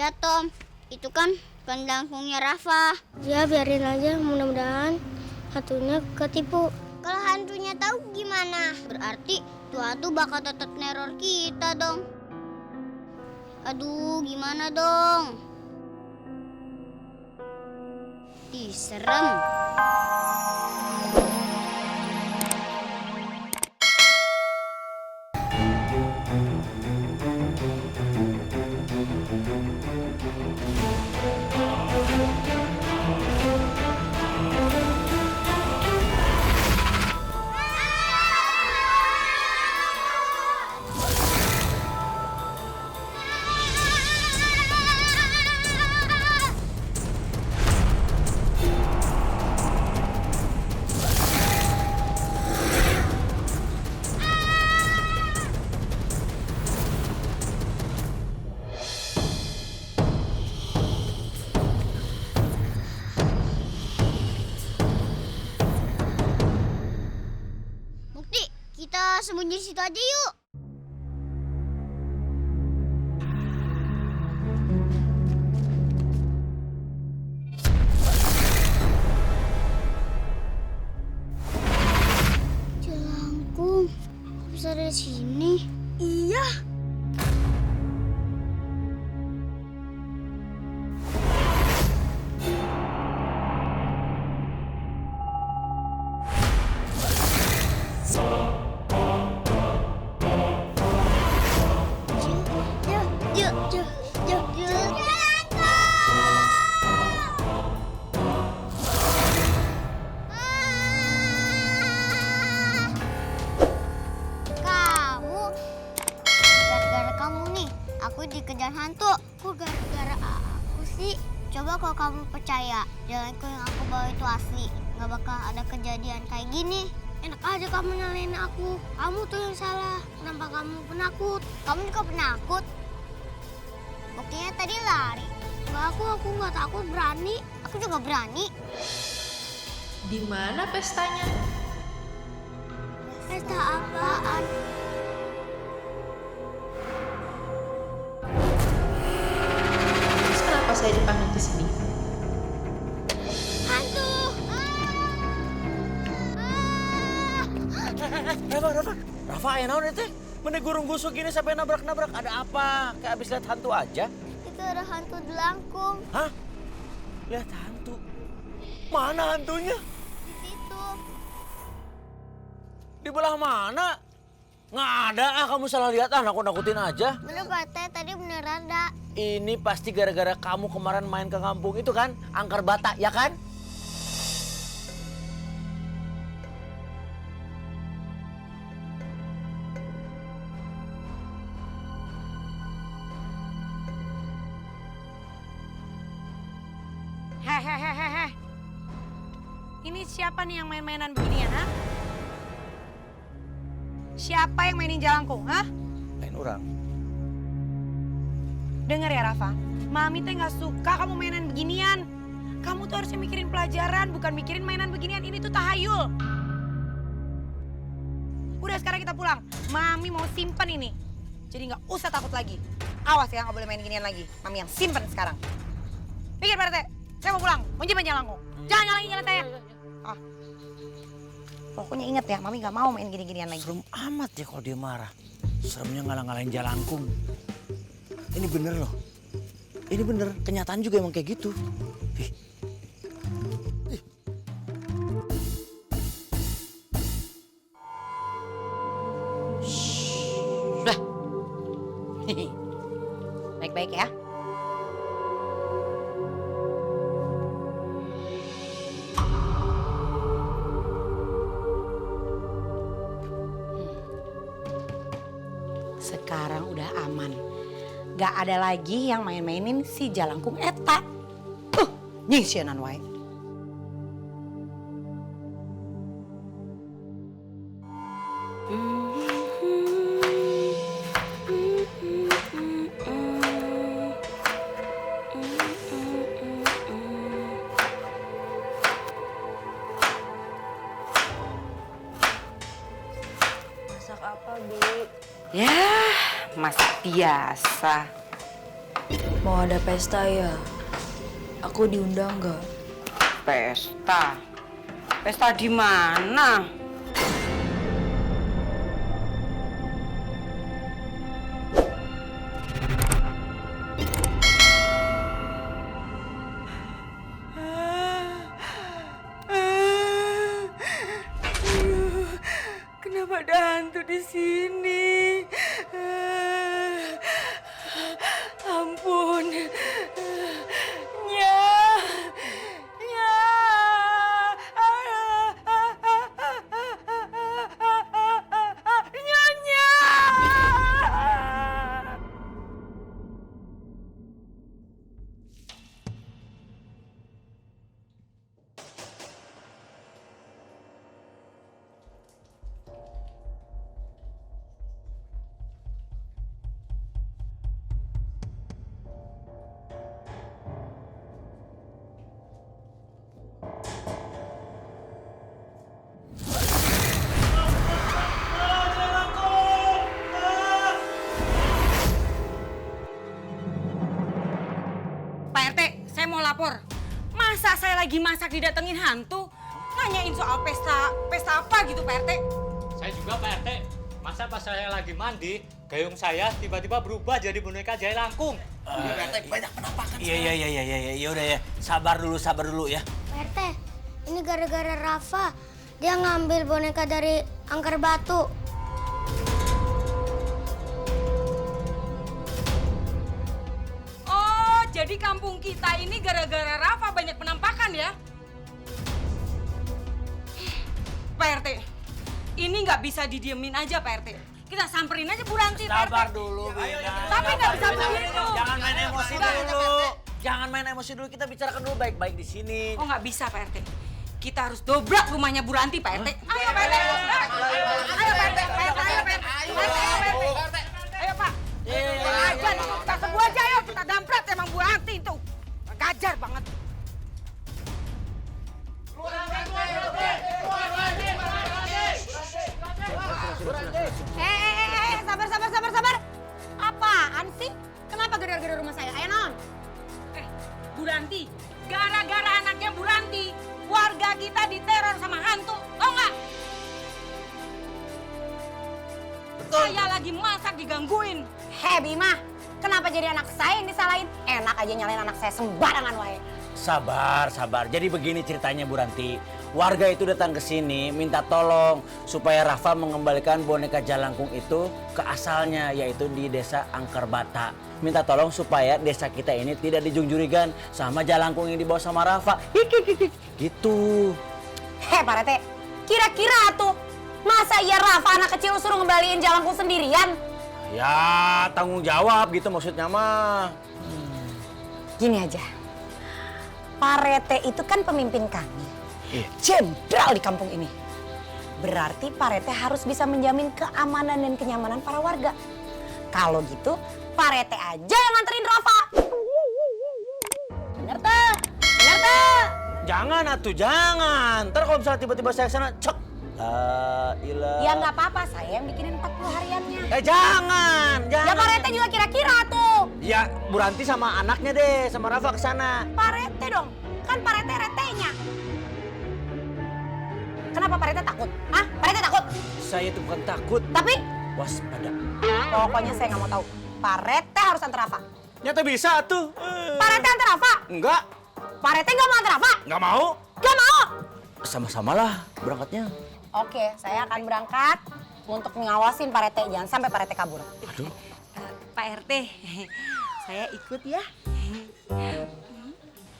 Ya Tom, itu kan jelangkungnya Rafa. Ya biarin aja, mudah-mudahan hantunya ketipu. Kalau hantunya tahu gimana? Berarti tuh hantu bakal tetap neror kita dong. Aduh, gimana dong? Ih, serem. Bukti, kita sembunyi di situ aja yuk. Jelangkung, kok bisa ada di sini? Iya. Kamu, gara-gara kamu nih, aku dikejar hantu. Kok gara-gara aku sih? Coba kalau kamu percaya, jelangkung yang aku bawa itu asli, nggak bakal ada kejadian kayak gini. Enak aja kamu nyalain aku. Kamu tuh yang salah. Kenapa kamu penakut? Kamu juga penakut. Buktinya tadi lari. Enggak, aku nggak takut, berani. Aku juga berani. Di mana pestanya? Pesta apaan? Terus kenapa saya dipanggil ke sini? Hantu! Rafa, ayo naon itu? Mending gurung gusuk gini sampai nabrak-nabrak. Ada apa? Kayak abis lihat hantu aja. Itu ada hantu jelangkung Hah? Lihat hantu? Mana hantunya? di situ. Di belah mana? Nggak ada, kamu salah lihat, nakut-nakutin aja. Bener Pak Teh, tadi bener ada. Ini pasti gara-gara kamu kemarin main ke kampung itu kan? Angker bata, ya kan? Hehehehe. Ini siapa nih yang main-mainan beginian, ha? Siapa yang mainin jelangkung, ha? Lain orang. Dengar ya, Rafa. Mami teh nggak suka kamu mainan beginian. Kamu tuh harusnya mikirin pelajaran, bukan mikirin mainan beginian. Ini tuh tahayul. Udah, sekarang kita pulang. Mami mau simpen ini. Jadi nggak usah takut lagi. Awas ya, nggak boleh main ginian lagi. Mami yang simpen sekarang. Pikir, Pak Rete. Saya mau pulang, mau nyimpen jelangkung. Jangan nyalain jalan saya. Ah. Pokoknya ingat ya, Mami nggak mau main gini-ginian lagi. Serem amat ya kalau dia marah. Seremnya ngalah-ngalahin jelangkung. Ini bener loh. Ini bener, kenyataan juga emang kayak gitu. Ih. Ih. Udah. Baik-baik ya. Sekarang udah aman. Gak ada lagi yang main-mainin si jelangkung eta. Nyisianan wae. Masak apa, Bi? Ya, masak biasa. Mau ada pesta ya? Aku diundang nggak? Pesta? Pesta di mana? Kenapa ada hantu di sini? Ampun. Nya. Nya. Nyonya. Pak RT, saya mau lapor. Masa saya lagi masak didatengin hantu? Nanyain soal pesta apa gitu Pak RT? Saya juga Pak RT. Masa pas saya lagi mandi, gayung saya tiba-tiba berubah jadi boneka jahe langkung. Iya, udah ya. Sabar dulu ya. Pak RT, ini gara-gara Rafa. Dia ngambil boneka dari angker batu. Oh, jadi kampung kita ini gara-gara Rafa banyak penampakan ya? Pak RT, ini nggak bisa didiemin aja Pak RT. Kita samperin aja Bu Ranti, Pak RT. Sabar dulu, Bina. Tapi nggak bisa begitu. Jangan main emosi dulu. Jangan main emosi dulu. Kita bicarakan dulu baik-baik di sini. Oh nggak bisa Pak RT. Kita harus dobrak rumahnya Bu Ranti Pak RT. Ayo Pak RT. Ayo Pak RT. Ayo Pak RT. Ayo Pak. Ajar, kita kedua aja ayo. Kita damprat emang Bu Ranti itu. Gajar banget. Sabar. Apaan sih? Kenapa gara-gara rumah saya? Ayo non. Bu Ranti, gara-gara anaknya Bu Ranti, warga kita diteror sama hantu, tau nggak? Saya lagi masak digangguin. Bima, kenapa jadi anak saya yang disalahin? Enak aja nyalain anak saya sembarangan wae. Sabar. Jadi begini ceritanya Bu Ranti. Warga itu datang ke sini minta tolong supaya Rafa mengembalikan boneka jalangkung itu ke asalnya, yaitu di desa Angkerbata. Minta tolong supaya desa kita ini tidak dijungjurigan sama jalangkung yang dibawa sama Rafa. Gitu. Pak Rete, kira-kira tuh masa iya Rafa anak kecil suruh ngembaliin jalangkung sendirian? Ya tanggung jawab gitu maksudnya mah. Gini aja, Pak Rete itu kan pemimpin kami. Iya. Jenderal di kampung ini. Berarti Pak Rete harus bisa menjamin keamanan dan kenyamanan para warga. Kalau gitu, Pak Rete aja yang nganterin Rafa. Bener tuh? Jangan atuh, jangan. Ntar kalau misalnya tiba-tiba saya kesana, cek. La ilah. Ya nggak apa-apa, saya yang bikinin 40 hariannya. Jangan. Ya Pak Rete juga kira-kira tuh. Ya Bu Ranti sama anaknya deh, sama Rafa kesana. Pak Rete dong, kan Pak Rete retenya. Kenapa Pak Rete takut? Hah? Pak Rete takut? Saya itu bukan takut, Tapi waspada. pokoknya saya nggak mau tahu. Pak Rete harus antar Rafa. Nyata bisa tuh. Pak Rete antar Rafa? Enggak, Pak Rete nggak mau antar Rafa? enggak mau. Nggak mau? Sama-samalah berangkatnya. Oke, saya akan berangkat untuk ngawasin Pak Rete. Jangan sampai Pak Rete kabur. Aduh. Pak RT, saya ikut ya.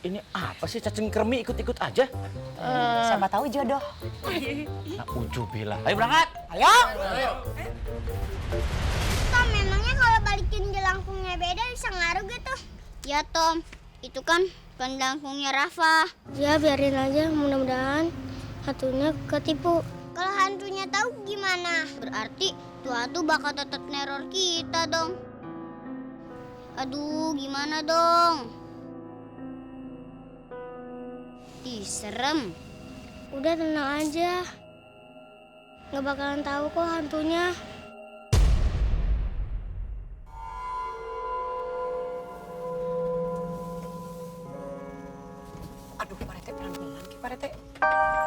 Ini apa sih cacing kremi ikut-ikut aja? Siapa tahu jodoh. Nah, ujubillah. Ayo berangkat. Ayo. Tom, memangnya kalau balikin jelangkungnya beda bisa ngaruh gitu? Ya Tom, itu kan jelangkungnya Rafa. Ya biarin aja, mudah-mudahan hantunya ketipu. Kalau hantunya tahu gimana? Berarti tuh hantu bakal tetap neror kita dong. Aduh, gimana dong? Ih, serem. Udah tenang aja. Nggak bakalan tahu kok hantunya. Pak RT.